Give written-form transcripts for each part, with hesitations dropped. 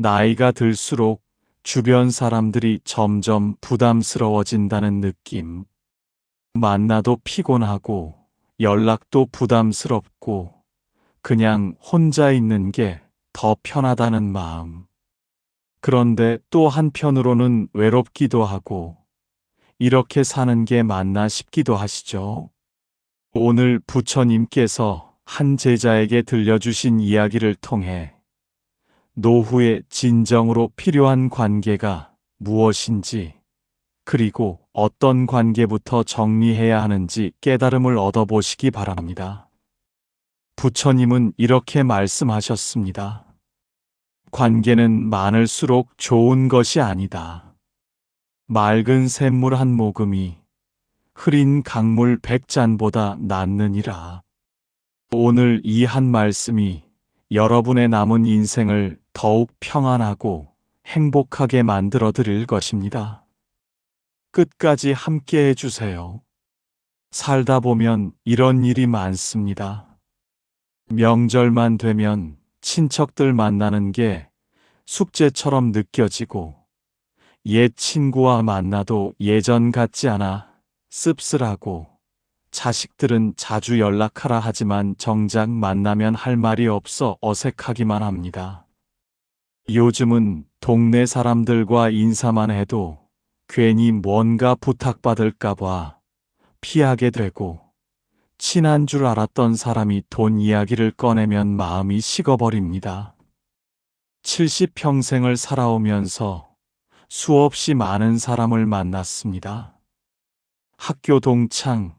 나이가 들수록 주변 사람들이 점점 부담스러워진다는 느낌. 만나도 피곤하고 연락도 부담스럽고 그냥 혼자 있는 게 더 편하다는 마음. 그런데 또 한편으로는 외롭기도 하고 이렇게 사는 게 맞나 싶기도 하시죠? 오늘 부처님께서 한 제자에게 들려주신 이야기를 통해 노후에 진정으로 필요한 관계가 무엇인지, 그리고 어떤 관계부터 정리해야 하는지 깨달음을 얻어보시기 바랍니다. 부처님은 이렇게 말씀하셨습니다. 관계는 많을수록 좋은 것이 아니다. 맑은 샘물 한 모금이 흐린 강물 100잔보다 낫느니라. 오늘 이 한 말씀이 여러분의 남은 인생을 더욱 평안하고 행복하게 만들어 드릴 것입니다. 끝까지 함께 해주세요. 살다 보면 이런 일이 많습니다. 명절만 되면 친척들 만나는 게 숙제처럼 느껴지고 옛 친구와 만나도 예전 같지 않아 씁쓸하고 자식들은 자주 연락하라 하지만 정작 만나면 할 말이 없어 어색하기만 합니다. 요즘은 동네 사람들과 인사만 해도 괜히 뭔가 부탁받을까봐 피하게 되고 친한 줄 알았던 사람이 돈 이야기를 꺼내면 마음이 식어버립니다. 70평생을 살아오면서 수없이 많은 사람을 만났습니다. 학교 동창,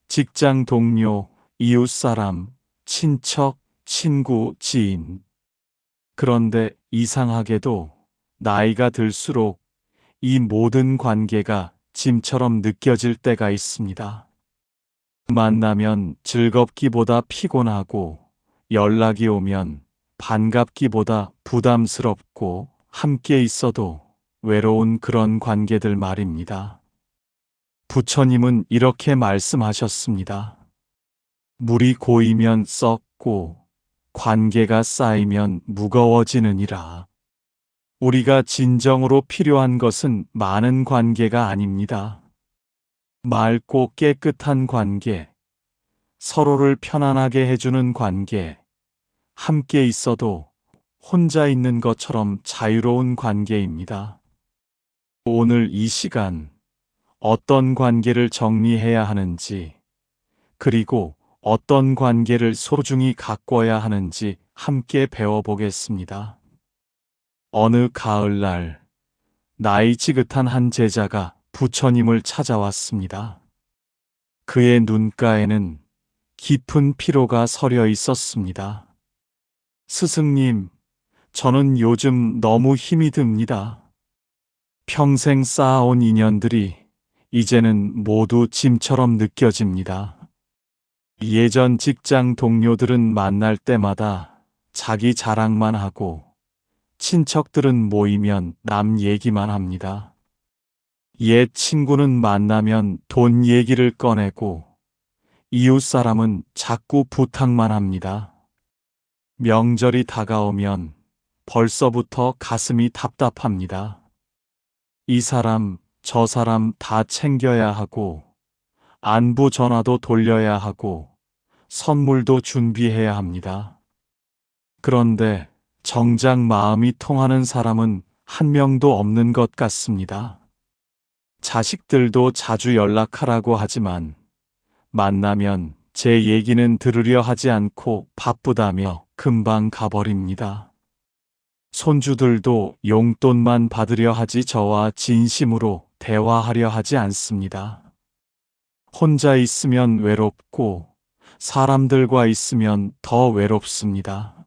직장 동료, 이웃사람, 친척, 친구, 지인. 그런데 이상하게도 나이가 들수록 이 모든 관계가 짐처럼 느껴질 때가 있습니다. 만나면 즐겁기보다 피곤하고 연락이 오면 반갑기보다 부담스럽고 함께 있어도 외로운 그런 관계들 말입니다. 부처님은 이렇게 말씀하셨습니다. 물이 고이면 썩고 관계가 쌓이면 무거워지느니라. 우리가 진정으로 필요한 것은 많은 관계가 아닙니다. 맑고 깨끗한 관계, 서로를 편안하게 해주는 관계, 함께 있어도 혼자 있는 것처럼 자유로운 관계입니다. 오늘 이 시간, 어떤 관계를 정리해야 하는지, 그리고 어떤 관계를 소중히 가꿔야 하는지 함께 배워보겠습니다. 어느 가을날, 나이 지긋한 한 제자가 부처님을 찾아왔습니다. 그의 눈가에는 깊은 피로가 서려 있었습니다. 스승님, 저는 요즘 너무 힘이 듭니다. 평생 쌓아온 인연들이 이제는 모두 짐처럼 느껴집니다. 예전 직장 동료들은 만날 때마다 자기 자랑만 하고 친척들은 모이면 남 얘기만 합니다. 옛 친구는 만나면 돈 얘기를 꺼내고 이웃 사람은 자꾸 부탁만 합니다. 명절이 다가오면 벌써부터 가슴이 답답합니다. 이 사람, 저 사람 다 챙겨야 하고 안부 전화도 돌려야 하고 선물도 준비해야 합니다. 그런데 정작 마음이 통하는 사람은 한 명도 없는 것 같습니다. 자식들도 자주 연락하라고 하지만 만나면 제 얘기는 들으려 하지 않고 바쁘다며 금방 가버립니다. 손주들도 용돈만 받으려 하지 저와 진심으로 대화하려 하지 않습니다. 혼자 있으면 외롭고 사람들과 있으면 더 외롭습니다.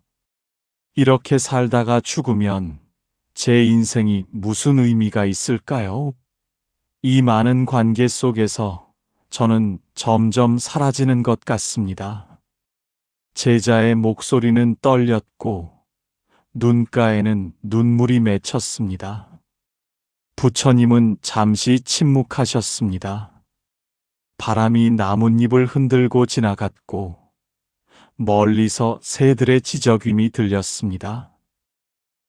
이렇게 살다가 죽으면 제 인생이 무슨 의미가 있을까요? 이 많은 관계 속에서 저는 점점 사라지는 것 같습니다. 제자의 목소리는 떨렸고 눈가에는 눈물이 맺혔습니다. 부처님은 잠시 침묵하셨습니다. 바람이 나뭇잎을 흔들고 지나갔고 멀리서 새들의 지저귀이 들렸습니다.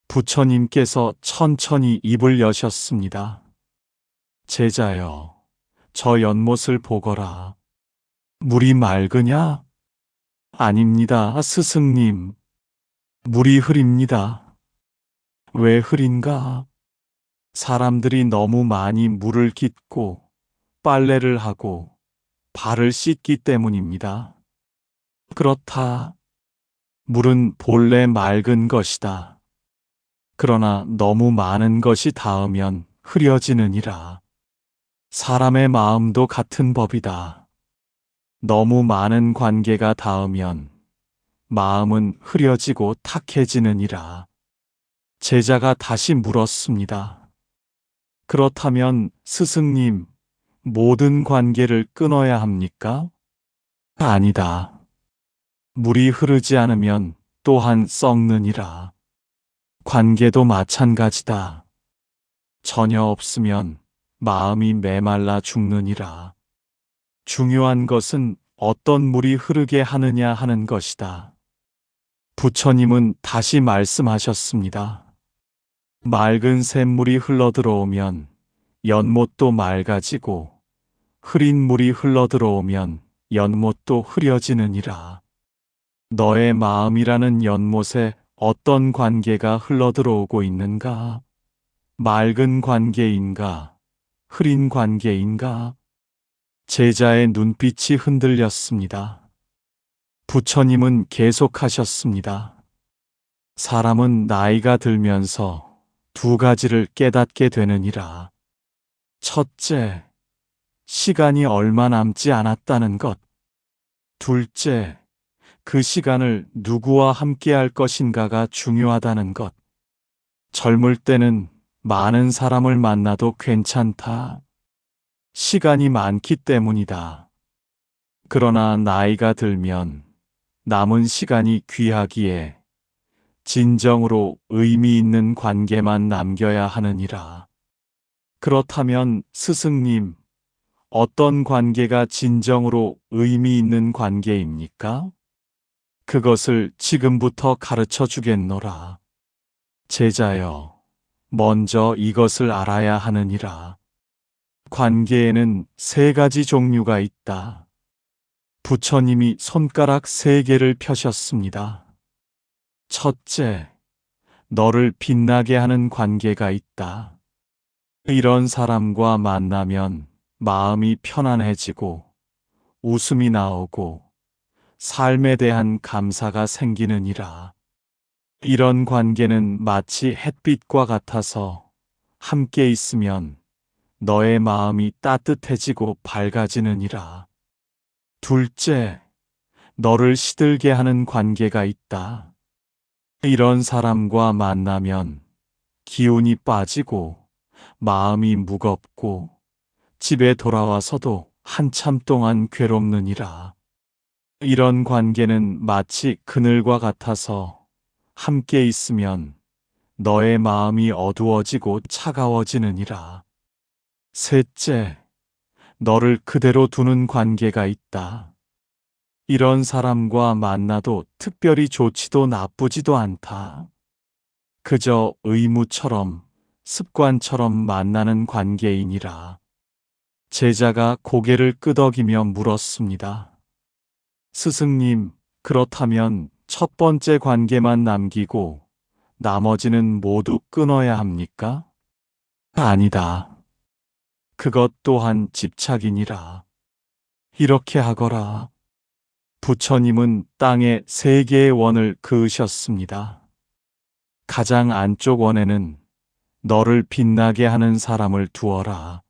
부처님께서 천천히 입을 여셨습니다. 제자여, 저 연못을 보거라. 물이 맑으냐? 아닙니다, 스승님. 물이 흐립니다. 왜 흐린가? 사람들이 너무 많이 물을 깃고 빨래를 하고 발을 씻기 때문입니다. 그렇다. 물은 본래 맑은 것이다. 그러나 너무 많은 것이 닿으면 흐려지느니라. 사람의 마음도 같은 법이다. 너무 많은 관계가 닿으면 마음은 흐려지고 탁해지느니라. 제자가 다시 물었습니다. 그렇다면 스승님, 모든 관계를 끊어야 합니까? 아니다. 물이 흐르지 않으면 또한 썩느니라. 관계도 마찬가지다. 전혀 없으면 마음이 메말라 죽느니라. 중요한 것은 어떤 물이 흐르게 하느냐 하는 것이다. 부처님은 다시 말씀하셨습니다. 맑은 샘물이 흘러들어오면 연못도 맑아지고 흐린 물이 흘러들어오면 연못도 흐려지느니라. 너의 마음이라는 연못에 어떤 관계가 흘러들어오고 있는가? 맑은 관계인가? 흐린 관계인가? 제자의 눈빛이 흔들렸습니다. 부처님은 계속하셨습니다. 사람은 나이가 들면서 두 가지를 깨닫게 되느니라. 첫째, 시간이 얼마 남지 않았다는 것. 둘째, 그 시간을 누구와 함께 할 것인가가 중요하다는 것. 젊을 때는 많은 사람을 만나도 괜찮다. 시간이 많기 때문이다. 그러나 나이가 들면 남은 시간이 귀하기에 진정으로 의미 있는 관계만 남겨야 하느니라. 그렇다면 스승님, 어떤 관계가 진정으로 의미 있는 관계입니까? 그것을 지금부터 가르쳐 주겠노라. 제자여, 먼저 이것을 알아야 하느니라. 관계에는 세 가지 종류가 있다. 부처님이 손가락 세 개를 펴셨습니다. 첫째, 너를 빛나게 하는 관계가 있다. 이런 사람과 만나면 마음이 편안해지고 웃음이 나오고 삶에 대한 감사가 생기느니라. 이런 관계는 마치 햇빛과 같아서 함께 있으면 너의 마음이 따뜻해지고 밝아지느니라. 둘째, 너를 시들게 하는 관계가 있다. 이런 사람과 만나면 기운이 빠지고 마음이 무겁고 집에 돌아와서도 한참 동안 괴롭느니라. 이런 관계는 마치 그늘과 같아서 함께 있으면 너의 마음이 어두워지고 차가워지느니라. 셋째, 너를 그대로 두는 관계가 있다. 이런 사람과 만나도 특별히 좋지도 나쁘지도 않다. 그저 의무처럼 습관처럼 만나는 관계이니라. 제자가 고개를 끄덕이며 물었습니다. 스승님, 그렇다면 첫 번째 관계만 남기고 나머지는 모두 끊어야 합니까? 아니다. 그것 또한 집착이니라. 이렇게 하거라. 부처님은 땅에 세 개의 원을 그으셨습니다. 가장 안쪽 원에는 너를 빛나게 하는 사람을 두어라.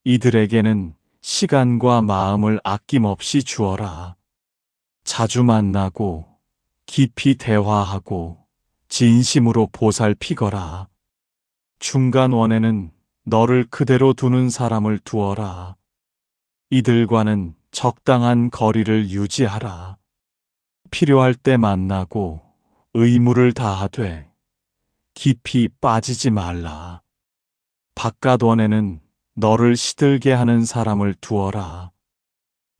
이들에게는 시간과 마음을 아낌없이 주어라. 자주 만나고 깊이 대화하고 진심으로 보살피거라. 중간 원에는 너를 그대로 두는 사람을 두어라. 이들과는 적당한 거리를 유지하라. 필요할 때 만나고 의무를 다하되 깊이 빠지지 말라. 바깥 원에는 너를 시들게 하는 사람을 두어라.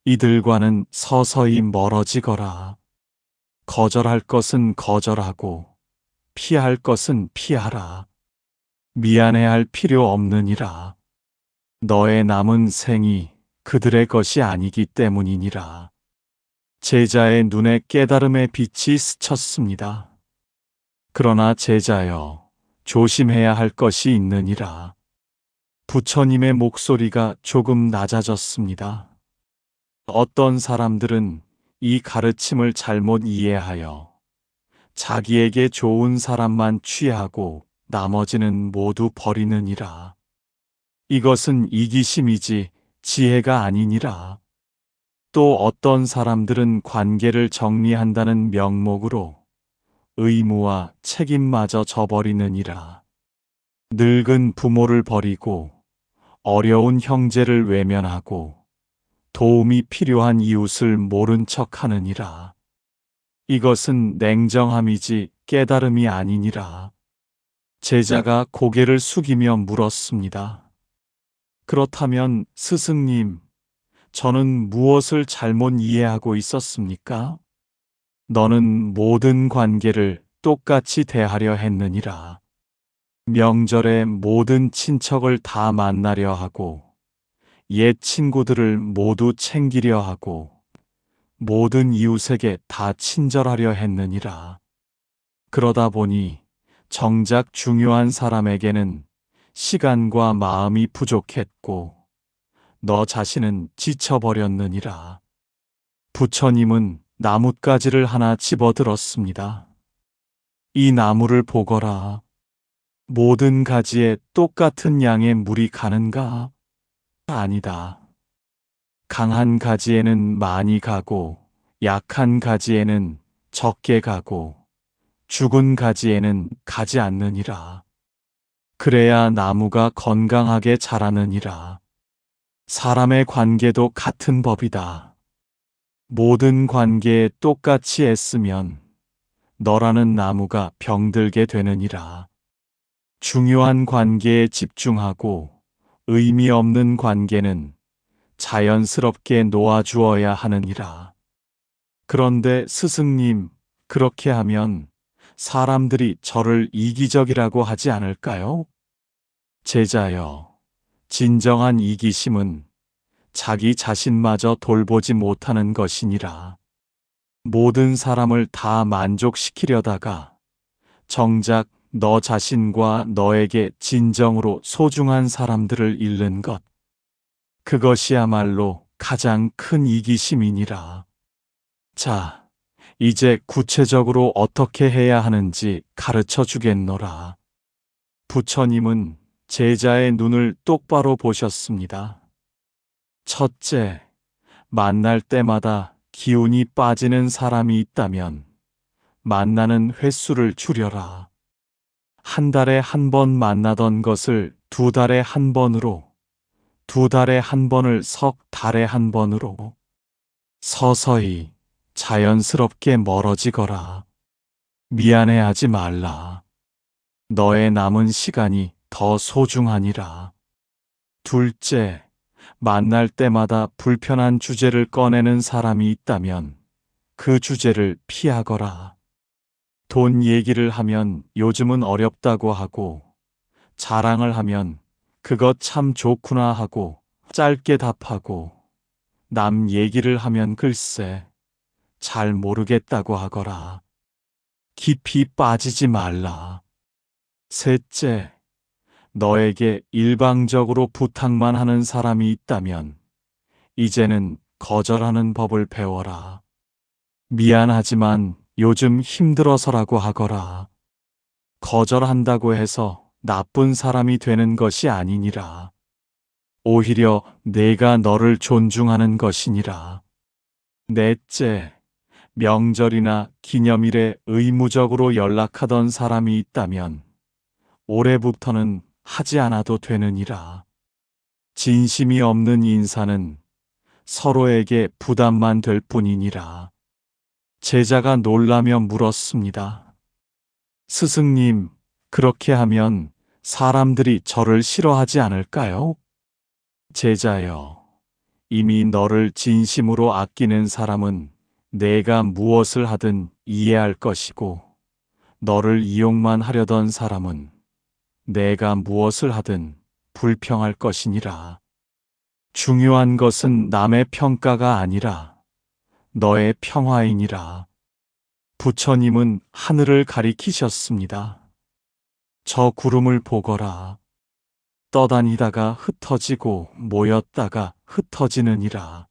이들과는 서서히 멀어지거라. 거절할 것은 거절하고 피할 것은 피하라. 미안해할 필요 없느니라. 너의 남은 생이 그들의 것이 아니기 때문이니라. 제자의 눈에 깨달음의 빛이 스쳤습니다. 그러나 제자여, 조심해야 할 것이 있느니라. 부처님의 목소리가 조금 낮아졌습니다. 어떤 사람들은 이 가르침을 잘못 이해하여 자기에게 좋은 사람만 취하고 나머지는 모두 버리느니라. 이것은 이기심이지 지혜가 아니니라. 또 어떤 사람들은 관계를 정리한다는 명목으로 의무와 책임마저 저버리느니라. 늙은 부모를 버리고 어려운 형제를 외면하고 도움이 필요한 이웃을 모른 척 하느니라. 이것은 냉정함이지 깨달음이 아니니라. 제자가 고개를 숙이며 물었습니다. 그렇다면 스승님, 저는 무엇을 잘못 이해하고 있었습니까? 너는 모든 관계를 똑같이 대하려 했느니라. 명절에 모든 친척을 다 만나려 하고 옛 친구들을 모두 챙기려 하고 모든 이웃에게 다 친절하려 했느니라. 그러다 보니 정작 중요한 사람에게는 시간과 마음이 부족했고 너 자신은 지쳐버렸느니라. 부처님은 나뭇가지를 하나 집어들었습니다. 이 나무를 보거라. 모든 가지에 똑같은 양의 물이 가는가? 아니다. 강한 가지에는 많이 가고 약한 가지에는 적게 가고 죽은 가지에는 가지 않느니라. 그래야 나무가 건강하게 자라느니라. 사람의 관계도 같은 법이다. 모든 관계에 똑같이 애쓰면 너라는 나무가 병들게 되느니라. 중요한 관계에 집중하고 의미 없는 관계는 자연스럽게 놓아주어야 하느니라. 그런데 스승님, 그렇게 하면 사람들이 저를 이기적이라고 하지 않을까요? 제자여, 진정한 이기심은 자기 자신마저 돌보지 못하는 것이니라. 모든 사람을 다 만족시키려다가 정작 너 자신과 너에게 진정으로 소중한 사람들을 잃는 것, 그것이야말로 가장 큰 이기심이니라. 자, 이제 구체적으로 어떻게 해야 하는지 가르쳐 주겠노라. 부처님은 제자의 눈을 똑바로 보셨습니다. 첫째, 만날 때마다 기운이 빠지는 사람이 있다면 만나는 횟수를 줄여라. 한 달에 한 번 만나던 것을 2달에 한 번으로, 2달에 한 번을 석 달에 한 번으로 서서히 자연스럽게 멀어지거라. 미안해하지 말라. 너의 남은 시간이 더 소중하니라. 둘째, 만날 때마다 불편한 주제를 꺼내는 사람이 있다면 그 주제를 피하거라. 돈 얘기를 하면 요즘은 어렵다고 하고, 자랑을 하면 그것 참 좋구나 하고 짧게 답하고, 남 얘기를 하면 글쎄 잘 모르겠다고 하거라. 깊이 빠지지 말라. 셋째, 너에게 일방적으로 부탁만 하는 사람이 있다면 이제는 거절하는 법을 배워라. 미안하지만 요즘 힘들어서라고 하거라. 거절한다고 해서 나쁜 사람이 되는 것이 아니니라. 오히려 내가 너를 존중하는 것이니라. 넷째, 명절이나 기념일에 의무적으로 연락하던 사람이 있다면 올해부터는 하지 않아도 되느니라. 진심이 없는 인사는 서로에게 부담만 될 뿐이니라. 제자가 놀라며 물었습니다. 스승님, 그렇게 하면 사람들이 저를 싫어하지 않을까요? 제자여, 이미 너를 진심으로 아끼는 사람은 내가 무엇을 하든 이해할 것이고, 너를 이용만 하려던 사람은 내가 무엇을 하든 불평할 것이니라. 중요한 것은 남의 평가가 아니라 너의 평화이니라. 부처님은 하늘을 가리키셨습니다. 저 구름을 보거라. 떠다니다가 흩어지고 모였다가 흩어지느니라.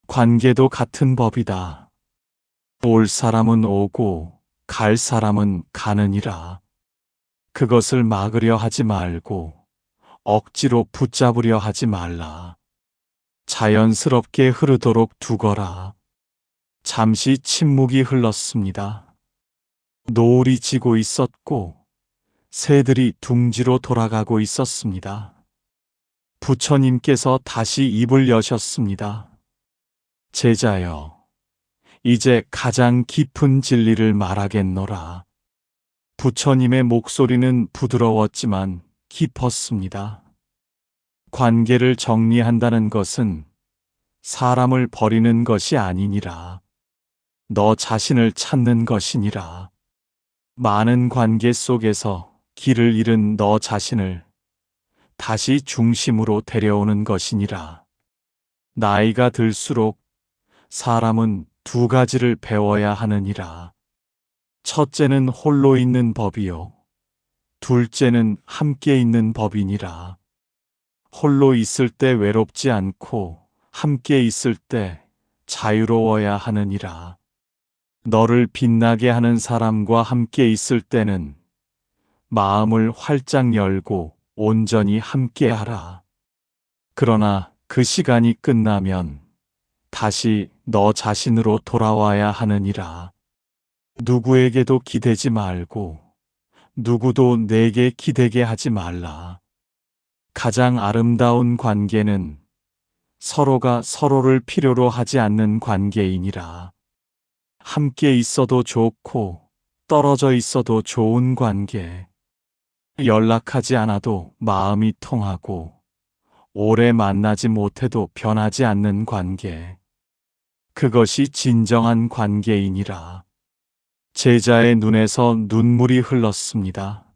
관계도 같은 법이다. 올 사람은 오고 갈 사람은 가느니라. 그것을 막으려 하지 말고 억지로 붙잡으려 하지 말라. 자연스럽게 흐르도록 두거라. 잠시 침묵이 흘렀습니다. 노을이 지고 있었고 새들이 둥지로 돌아가고 있었습니다. 부처님께서 다시 입을 여셨습니다. 제자여, 이제 가장 깊은 진리를 말하겠노라. 부처님의 목소리는 부드러웠지만 깊었습니다. 관계를 정리한다는 것은 사람을 버리는 것이 아니니라. 너 자신을 찾는 것이니라. 많은 관계 속에서 길을 잃은 너 자신을 다시 중심으로 데려오는 것이니라. 나이가 들수록 사람은 두 가지를 배워야 하느니라. 첫째는 홀로 있는 법이요. 둘째는 함께 있는 법이니라. 홀로 있을 때 외롭지 않고 함께 있을 때 자유로워야 하느니라. 너를 빛나게 하는 사람과 함께 있을 때는 마음을 활짝 열고 온전히 함께 하라. 그러나 그 시간이 끝나면 다시 너 자신으로 돌아와야 하느니라. 누구에게도 기대지 말고 누구도 내게 기대게 하지 말라. 가장 아름다운 관계는 서로가 서로를 필요로 하지 않는 관계이니라. 함께 있어도 좋고 떨어져 있어도 좋은 관계. 연락하지 않아도 마음이 통하고 오래 만나지 못해도 변하지 않는 관계. 그것이 진정한 관계이니라. 제자의 눈에서 눈물이 흘렀습니다.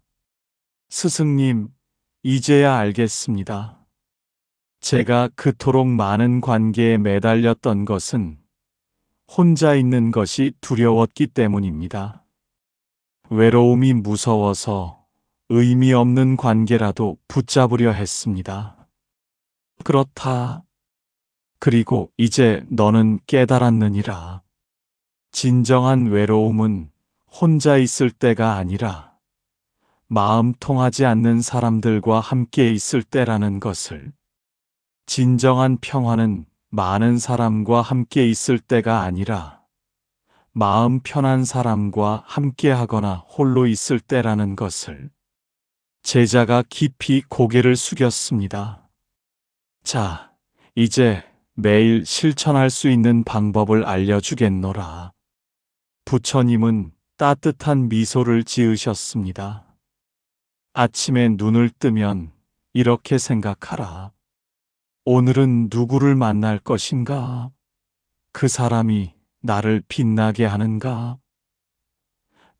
스승님, 이제야 알겠습니다. 제가 그토록 많은 관계에 매달렸던 것은 혼자 있는 것이 두려웠기 때문입니다. 외로움이 무서워서 의미 없는 관계라도 붙잡으려 했습니다. 그렇다. 그리고 이제 너는 깨달았느니라. 진정한 외로움은 혼자 있을 때가 아니라 마음 통하지 않는 사람들과 함께 있을 때라는 것을. 진정한 평화는 많은 사람과 함께 있을 때가 아니라 마음 편한 사람과 함께 하거나 홀로 있을 때라는 것을. 제자가 깊이 고개를 숙였습니다. 자, 이제 매일 실천할 수 있는 방법을 알려주겠노라. 부처님은 따뜻한 미소를 지으셨습니다. 아침에 눈을 뜨면 이렇게 생각하라. 오늘은 누구를 만날 것인가? 그 사람이 나를 빛나게 하는가?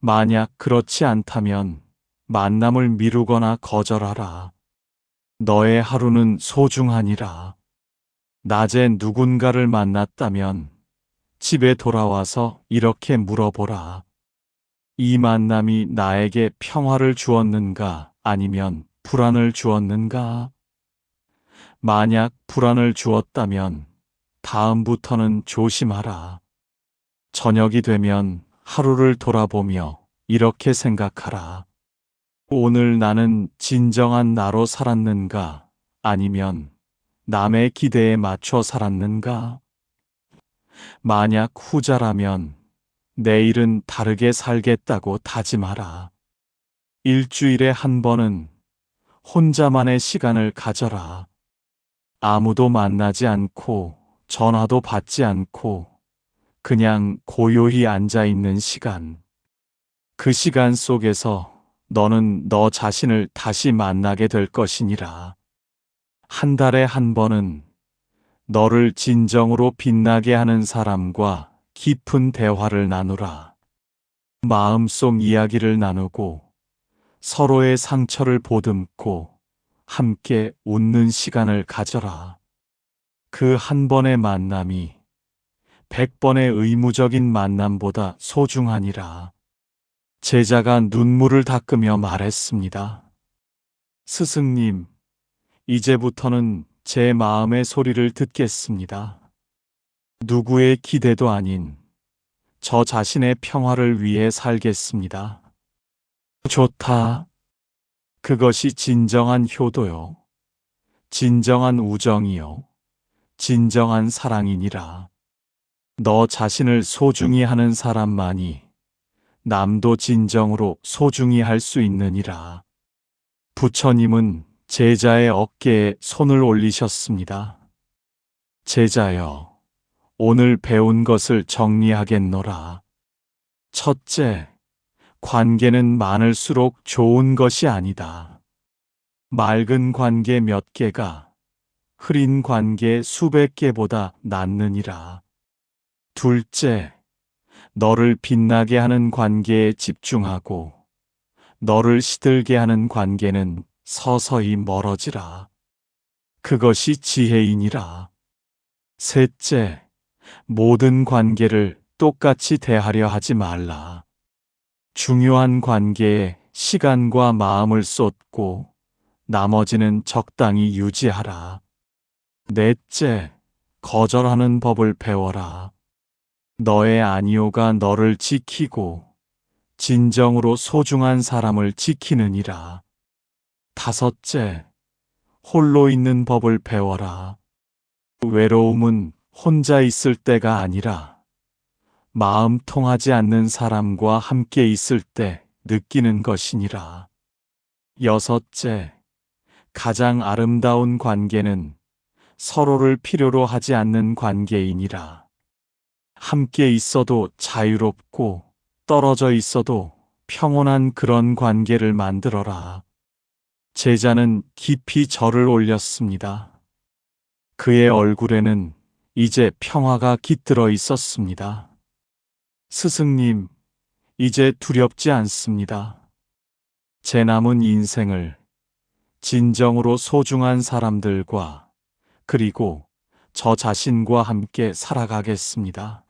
만약 그렇지 않다면 만남을 미루거나 거절하라. 너의 하루는 소중하니라. 낮에 누군가를 만났다면 집에 돌아와서 이렇게 물어보라. 이 만남이 나에게 평화를 주었는가 아니면 불안을 주었는가? 만약 불안을 주었다면 다음부터는 조심하라. 저녁이 되면 하루를 돌아보며 이렇게 생각하라. 오늘 나는 진정한 나로 살았는가 아니면 남의 기대에 맞춰 살았는가? 만약 후자라면 내일은 다르게 살겠다고 다짐하라. 일주일에 한 번은 혼자만의 시간을 가져라. 아무도 만나지 않고 전화도 받지 않고 그냥 고요히 앉아 있는 시간. 그 시간 속에서 너는 너 자신을 다시 만나게 될 것이니라. 한 달에 한 번은 너를 진정으로 빛나게 하는 사람과 깊은 대화를 나누라. 마음속 이야기를 나누고 서로의 상처를 보듬고 함께 웃는 시간을 가져라. 그 한 번의 만남이 100번의 의무적인 만남보다 소중하니라. 제자가 눈물을 닦으며 말했습니다. 스승님, 이제부터는 제 마음의 소리를 듣겠습니다. 누구의 기대도 아닌 저 자신의 평화를 위해 살겠습니다. 좋다. 그것이 진정한 효도요. 진정한 우정이요. 진정한 사랑이니라. 너 자신을 소중히 하는 사람만이 남도 진정으로 소중히 할 수 있느니라. 부처님은 제자의 어깨에 손을 올리셨습니다. 제자여, 오늘 배운 것을 정리하겠노라. 첫째, 관계는 많을수록 좋은 것이 아니다. 맑은 관계 몇 개가 흐린 관계 수백 개보다 낫느니라. 둘째, 너를 빛나게 하는 관계에 집중하고 너를 시들게 하는 관계는 서서히 멀어지라. 그것이 지혜이니라. 셋째, 모든 관계를 똑같이 대하려 하지 말라. 중요한 관계에 시간과 마음을 쏟고 나머지는 적당히 유지하라. 넷째, 거절하는 법을 배워라. 너의 아니오가 너를 지키고 진정으로 소중한 사람을 지키느니라. 다섯째, 홀로 있는 법을 배워라. 외로움은 혼자 있을 때가 아니라 마음 통하지 않는 사람과 함께 있을 때 느끼는 것이니라. 여섯째, 가장 아름다운 관계는 서로를 필요로 하지 않는 관계이니라. 함께 있어도 자유롭고 떨어져 있어도 평온한 그런 관계를 만들어라. 제자는 깊이 절을 올렸습니다. 그의 얼굴에는 이제 평화가 깃들어 있었습니다. 스승님, 이제 두렵지 않습니다. 제 남은 인생을 진정으로 소중한 사람들과 그리고 저 자신과 함께 살아가겠습니다.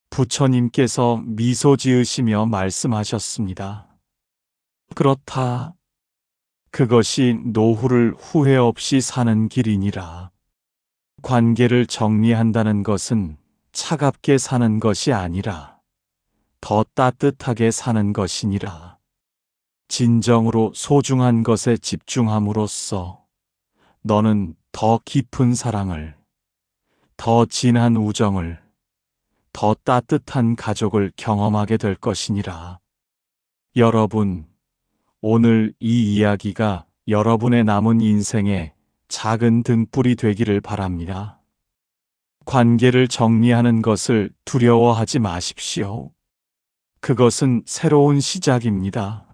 부처님께서 미소 지으시며 말씀하셨습니다. 그렇다. 그것이 노후를 후회 없이 사는 길이니라. 관계를 정리한다는 것은 차갑게 사는 것이 아니라 더 따뜻하게 사는 것이니라. 진정으로 소중한 것에 집중함으로써 너는 더 깊은 사랑을, 더 진한 우정을, 더 따뜻한 가족을 경험하게 될 것이니라. 여러분, 오늘 이 이야기가 여러분의 남은 인생에 작은 등불이 되기를 바랍니다. 관계를 정리하는 것을 두려워하지 마십시오. 그것은 새로운 시작입니다.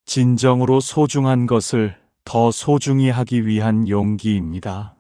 진정으로 소중한 것을 더 소중히 하기 위한 용기입니다.